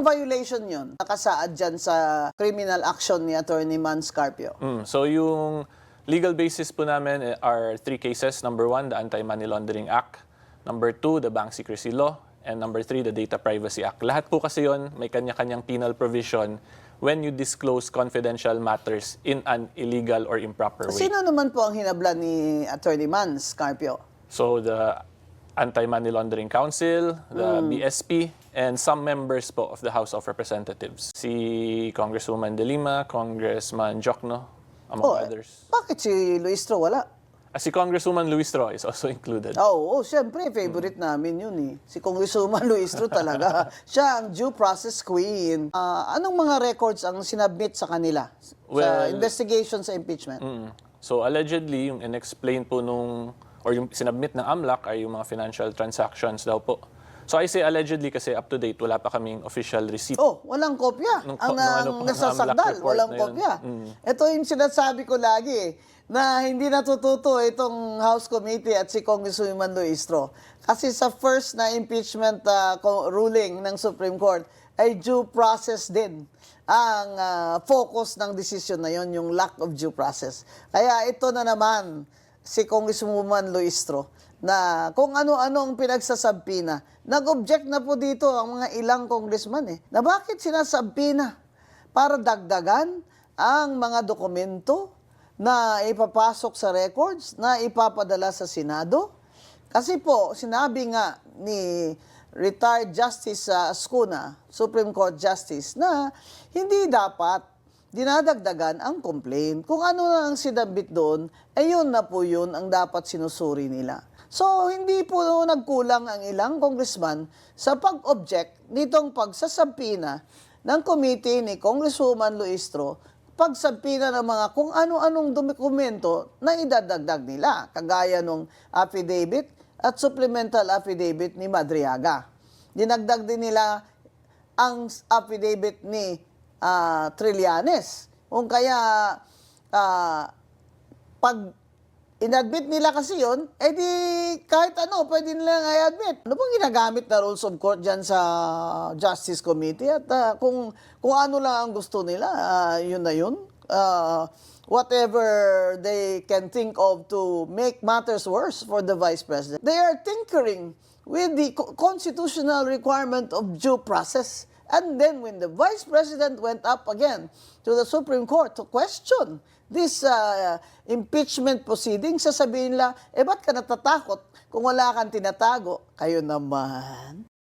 Violation yun, nakasaad dyan sa criminal action ni Attorney Man Scarpio. So yung legal basis po namin are 3 cases. Number 1, the Anti-Money Laundering Act. Number 2, the Bank Secrecy Law. And number 3, the Data Privacy Act. Lahat po kasi yon may kanya-kanyang penal provision when you disclose confidential matters in an illegal or improper way. Sino naman po ang hinabla ni Attorney Man Scarpio? So the Anti-Money Laundering Council, the BSP, and some members po of the House of Representatives. Si Congresswoman De Lima, Congressman Jokno, among others. Bakit si Luistro wala? Si Congresswoman Luistro is also included. Siyempre, favorite namin yun eh. Si Congresswoman Luistro talaga. Siya ang due process queen. Anong mga records ang sinabmit sa kanila? Sa investigation sa impeachment? So allegedly, yung in-explain po or yung sinabmit ng AMLAC ay yung mga financial transactions daw po. So I say allegedly kasi up to date, wala pa kaming official receipt. Walang kopya. Ang AMLAC nasasagdal, report walang na yun. kopya. Ito yung sinasabi ko lagi na hindi natututo itong House Committee at si Congresswoman Luistro. Kasi sa first na impeachment ruling ng Supreme Court ay due process din ang focus ng decision na yon, yung lack of due process. Kaya ito na naman si Congresswoman Luistro na kung ano-ano ang pinagsasabi na. Nag-object na po dito ang mga ilang congressman na bakit sinasabi na para dagdagan ang mga dokumento na ipapasok sa records, na ipapadala sa Senado. Kasi po, sinabi nga ni retired Justice Ascuna, Supreme Court Justice, na hindi dapat dinadagdagan ang complaint. Kung ano na ang sinabit doon, yun na po yun ang dapat sinusuri nila. So, hindi po nagkulang ang ilang congressman sa pag-object nitong pagsasabina ng committee ni Congresswoman Luistro, pagsabina ng mga kung ano-anong dokumento na idadagdag nila, kagaya nung affidavit at supplemental affidavit ni Madriaga. Dinagdag din nila ang affidavit ni Trillanes. Kung kaya, pag inadmit nila kasi yun, di kahit ano, pwede nilang i-admit. Ano bang ginagamit na rules of court dyan sa Justice Committee? At kung ano lang ang gusto nila, yun na yun. Whatever they can think of to make matters worse for the Vice President. They are tinkering with the constitutional requirement of due process. And then when the Vice President went up again to the Supreme Court to question this impeachment proceeding, sasabihin nila, ba't ka natatakot kung wala kang tinatago? Kayo naman.